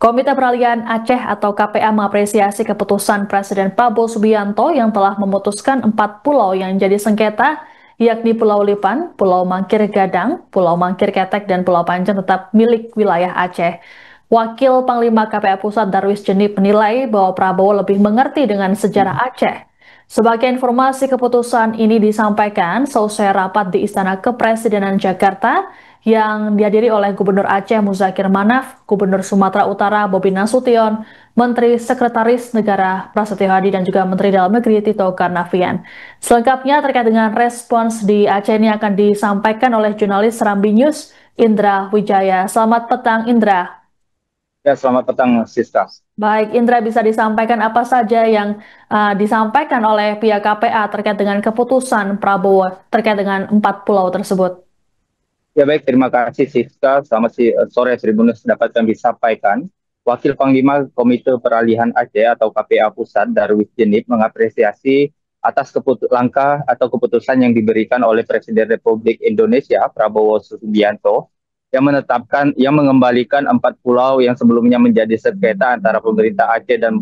Komite Peralihan Aceh atau KPA mengapresiasi keputusan Presiden Prabowo Subianto yang telah memutuskan 4 pulau yang jadi sengketa, yakni Pulau Lipan, Pulau Mangkir Gadang, Pulau Mangkir Ketek, dan Pulau Panjang tetap milik wilayah Aceh. Wakil Panglima KPA Pusat Darwis Jenip menilai bahwa Prabowo lebih mengerti dengan sejarah Aceh. Sebagai informasi, keputusan ini disampaikan selesai rapat di Istana Kepresidenan Jakarta yang dihadiri oleh Gubernur Aceh Muzakir Manaf, Gubernur Sumatera Utara Bobi Nasution, Menteri Sekretaris Negara Prasetyo Hadi, dan juga Menteri Dalam Negeri Tito Karnavian. Selengkapnya terkait dengan respons di Aceh ini akan disampaikan oleh jurnalis Serambi News, Indra Wijaya. Selamat petang, Indra. Ya, selamat petang, Siska. Baik, Indra, bisa disampaikan apa saja yang disampaikan oleh pihak KPA terkait dengan keputusan Prabowo terkait dengan 4 pulau tersebut? Ya baik, terima kasih Siska. Selamat sore, Tribunus dapat kami sampaikan. Wakil Panglima Komite Peralihan Aceh atau KPA Pusat Darwis Jenip mengapresiasi atas langkah atau keputusan yang diberikan oleh Presiden Republik Indonesia Prabowo Subianto yang mengembalikan 4 pulau yang sebelumnya menjadi sengketa antara pemerintah Aceh dan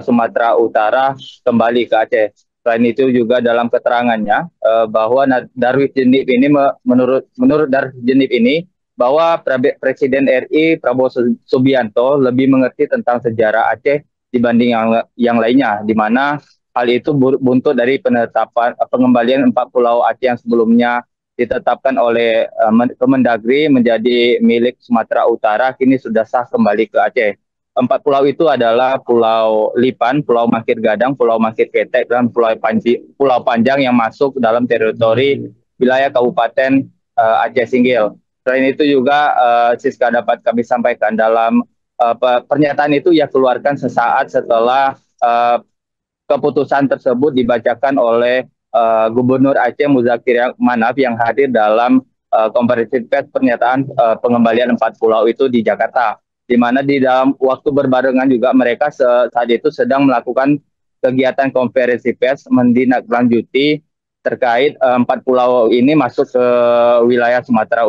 Sumatera Utara kembali ke Aceh. Selain itu juga dalam keterangannya bahwa Darwis Jenip ini menurut Darwis Jenip ini bahwa Presiden RI Prabowo Subianto lebih mengerti tentang sejarah Aceh dibanding yang lainnya, di mana hal itu buntut dari penetapan pengembalian 4 pulau Aceh yang sebelumnya ditetapkan oleh Kemendagri menjadi milik Sumatera Utara, kini sudah sah kembali ke Aceh. 4 pulau itu adalah Pulau Lipan, Pulau Mangkir Gadang, Pulau Mangkir Ketek, dan Pulau Panjang yang masuk dalam teritori wilayah Kabupaten Aceh Singgil. Selain itu juga Siska dapat kami sampaikan dalam pernyataan itu ia keluarkan sesaat setelah keputusan tersebut dibacakan oleh Gubernur Aceh Muzakir Manaf yang hadir dalam konferensi pers pernyataan pengembalian 4 pulau itu di Jakarta, di mana di dalam waktu berbarengan juga mereka saat itu sedang melakukan kegiatan konferensi pers menindaklanjuti terkait 4 pulau ini masuk ke wilayah Sumatera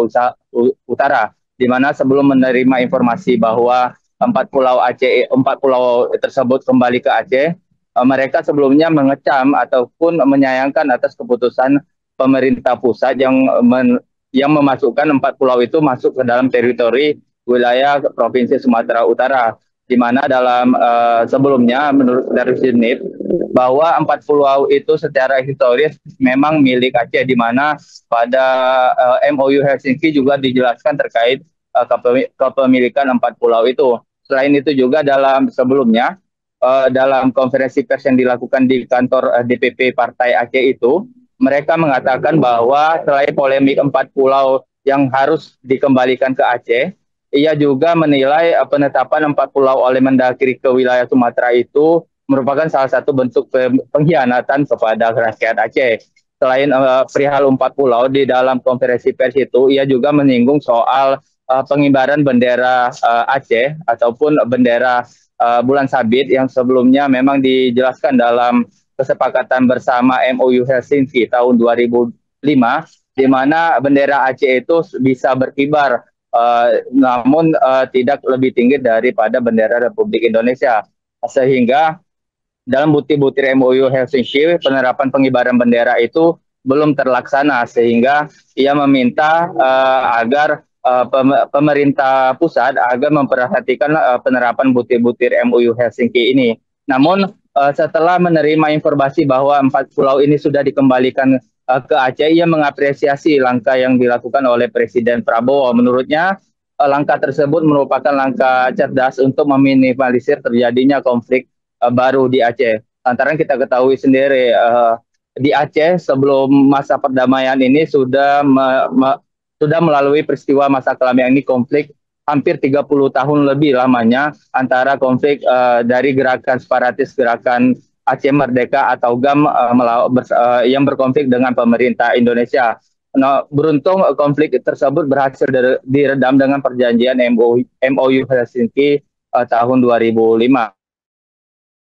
Utara, di mana sebelum menerima informasi bahwa 4 pulau tersebut kembali ke Aceh, mereka sebelumnya mengecam ataupun menyayangkan atas keputusan pemerintah pusat yang memasukkan 4 pulau itu masuk ke dalam teritori wilayah Provinsi Sumatera Utara, di mana dalam sebelumnya menurut Darwis Jenip bahwa 4 pulau itu secara historis memang milik Aceh, di mana pada MOU Helsinki juga dijelaskan terkait kepemilikan 4 pulau itu. Selain itu juga dalam sebelumnya dalam konferensi pers yang dilakukan di kantor DPP Partai Aceh itu, mereka mengatakan bahwa selain polemik 4 pulau yang harus dikembalikan ke Aceh, ia juga menilai penetapan 4 pulau oleh Mendagri ke wilayah Sumatera itu merupakan salah satu bentuk pengkhianatan kepada rakyat Aceh. Selain perihal 4 pulau, di dalam konferensi pers itu, ia juga menyinggung soal pengibaran bendera Aceh ataupun bendera bulan sabit yang sebelumnya memang dijelaskan dalam kesepakatan bersama MOU Helsinki tahun 2005, di mana bendera Aceh itu bisa berkibar namun tidak lebih tinggi daripada bendera Republik Indonesia, sehingga dalam butir-butir MOU Helsinki penerapan pengibaran bendera itu belum terlaksana, sehingga ia meminta agar pemerintah pusat agar memperhatikan penerapan butir-butir MOU Helsinki ini. Namun setelah menerima informasi bahwa 4 pulau ini sudah dikembalikan ke Aceh, ia mengapresiasi langkah yang dilakukan oleh Presiden Prabowo. Menurutnya langkah tersebut merupakan langkah cerdas untuk meminimalisir terjadinya konflik baru di Aceh. Lantaran kita ketahui sendiri di Aceh sebelum masa perdamaian ini sudah melalui peristiwa masa kelam, yang ini konflik hampir 30 tahun lebih lamanya antara konflik dari gerakan separatis, gerakan Aceh Merdeka atau GAM yang berkonflik dengan pemerintah Indonesia. Nah, beruntung konflik tersebut berhasil diredam dengan perjanjian MOU Helsinki tahun 2005.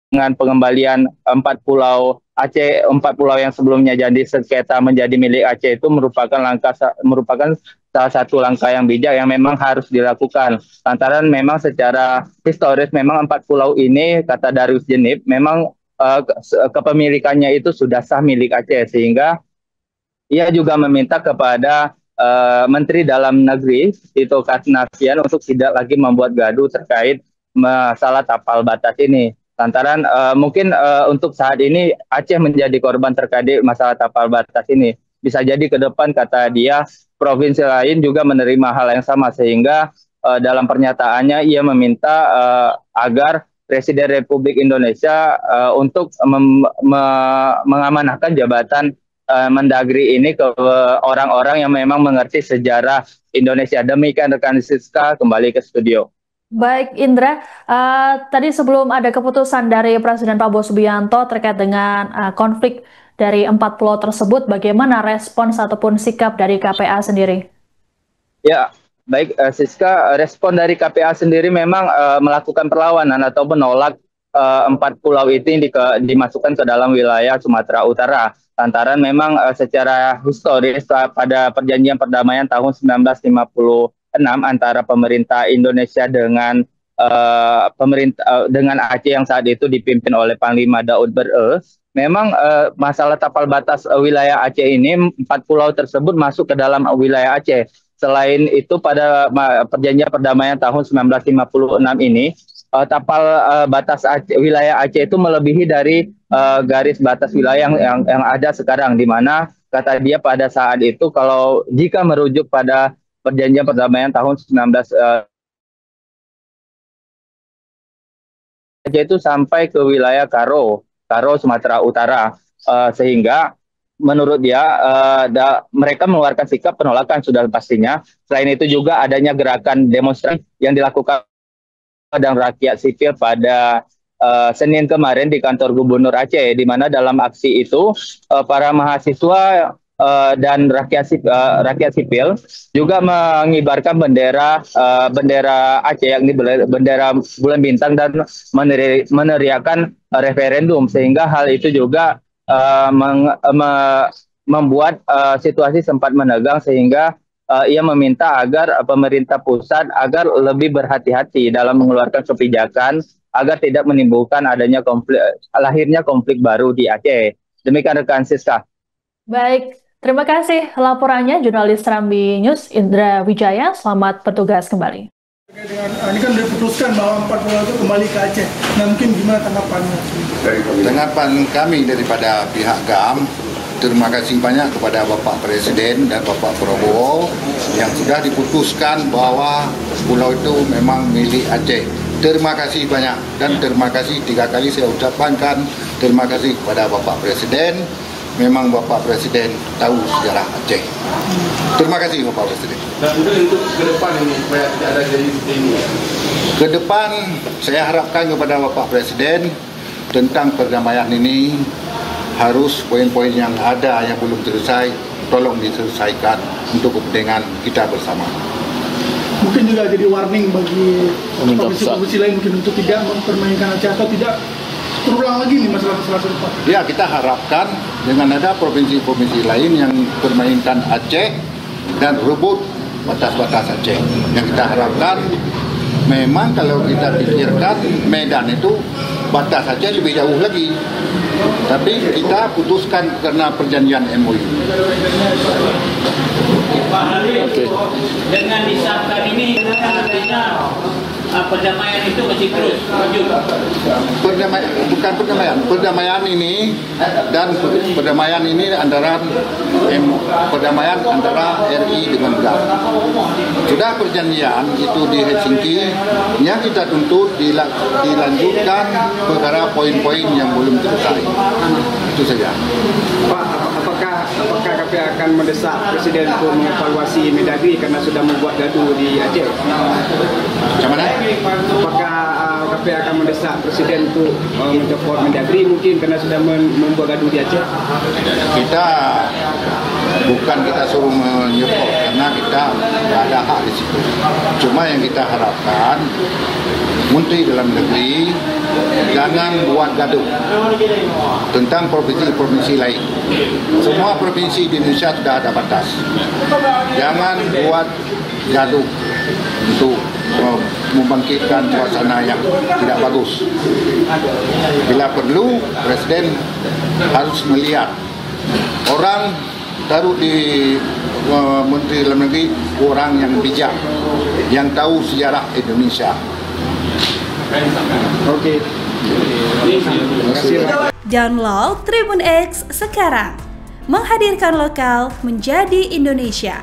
Dengan pengembalian 4 pulau Aceh, 4 pulau yang sebelumnya jadi sengketa menjadi milik Aceh itu merupakan salah satu langkah yang bijak yang memang harus dilakukan. Lantaran memang secara historis memang 4 pulau ini kata Darwis Jenip memang kepemilikannya itu sudah sah milik Aceh, sehingga ia juga meminta kepada Menteri Dalam Negeri Tito Karnavian untuk tidak lagi membuat gaduh terkait masalah tapal batas ini. Lantaran mungkin untuk saat ini Aceh menjadi korban terkait masalah tapal batas ini. Bisa jadi ke depan kata dia provinsi lain juga menerima hal yang sama, sehingga dalam pernyataannya ia meminta agar Presiden Republik Indonesia untuk mengamanahkan jabatan Mendagri ini ke orang-orang yang memang mengerti sejarah Indonesia. Demikian rekan Siska, kembali ke studio. Baik Indra, tadi sebelum ada keputusan dari Presiden Prabowo Subianto terkait dengan konflik dari 4 pulau tersebut, bagaimana respons ataupun sikap dari KPA sendiri? Ya, baik Siska, respon dari KPA sendiri memang melakukan perlawanan atau menolak 4 pulau itu dimasukkan ke dalam wilayah Sumatera Utara. Lantaran memang secara historis pada perjanjian perdamaian tahun 1956 antara pemerintah Indonesia dengan dengan Aceh yang saat itu dipimpin oleh Panglima Daud Ber'e, memang masalah tapal batas wilayah Aceh ini 4 pulau tersebut masuk ke dalam wilayah Aceh. Selain itu pada perjanjian perdamaian tahun 1956 ini tapal batas wilayah Aceh itu melebihi dari garis batas wilayah yang ada sekarang, di mana kata dia pada saat itu kalau jika merujuk pada perjanjian perdamaian tahun 19 Aceh itu sampai ke wilayah Karo Sumatera Utara, sehingga menurut dia mereka mengeluarkan sikap penolakan sudah pastinya. Selain itu juga adanya gerakan demonstrasi yang dilakukan dan rakyat sipil pada Senin kemarin di kantor Gubernur Aceh, di mana dalam aksi itu para mahasiswa dan rakyat sipil juga mengibarkan bendera Aceh, yakni bendera bulan bintang, dan meneriakan referendum, sehingga hal itu juga membuat situasi sempat menegang, sehingga ia meminta agar pemerintah pusat agar lebih berhati-hati dalam mengeluarkan kebijakan agar tidak menimbulkan lahirnya konflik baru di Aceh. Demikian rekan Siska. Baik, terima kasih laporannya jurnalis Serambi News Indra Wijaya. Selamat bertugas kembali. Ini kan diputuskan bahwa 4 pulau itu kembali ke Aceh. Nah, mungkin gimana tanggapannya? Tanggapan kami daripada pihak GAM, terima kasih banyak kepada Bapak Presiden dan Bapak Prabowo yang sudah diputuskan bahwa pulau itu memang milik Aceh. Terima kasih banyak, dan terima kasih 3 kali saya ucapkan terima kasih kepada Bapak Presiden. Memang Bapak Presiden tahu sejarah Aceh. Terima kasih Bapak Presiden. Dan untuk ke depan ini supaya tidak ada jadi seperti ini. Ke depan saya harapkan kepada Bapak Presiden tentang perdamaian ini, harus poin-poin yang ada yang belum selesai tolong diselesaikan untuk kepentingan kita bersama. Mungkin juga jadi warning bagi provinsi-provinsi lain mungkin untuk tidak mempermainkan Aceh atau tidak terulang lagi nih masalah-masalah serupa. Ya, kita harapkan dengan ada provinsi-provinsi lain yang permainkan Aceh dan rebut batas-batas Aceh. Yang kita harapkan memang kalau kita pikirkan Medan itu batas Aceh lebih jauh lagi. Tapi kita putuskan karena perjanjian MOU. Dengan disahkan ini artinya perdamaian itu masih terus maju. Bukan perdamaian ini, dan perdamaian ini antara RI dengan GAM. Sudah perjanjian itu di Helsinki, yang kita tuntut dilanjutkan perkara poin-poin yang belum selesai. Itu saja. Pak, apakah KPA akan mendesak Presiden untuk mengevaluasi Mendagri karena sudah membuat gaduh di Aceh? Macam mana? Apakah KPA akan mendesak Presiden untuk mencopot Mendagri mungkin karena sudah membuat gaduh di Aceh? Kita suruh menyepot karena kita tidak ada hak di situ. Cuma yang kita harapkan Menteri Dalam Negeri jangan buat gaduh tentang provinsi-provinsi lain. Semua provinsi di Indonesia sudah ada batas. Jangan buat gaduh untuk membangkitkan suasana yang tidak bagus. Bila perlu, Presiden harus melihat orang taruh di Menteri Dalam Negeri orang yang bijak, yang tahu sejarah Indonesia. Oke. Terima kasih. Download Tribun X sekarang. Menghadirkan lokal menjadi Indonesia.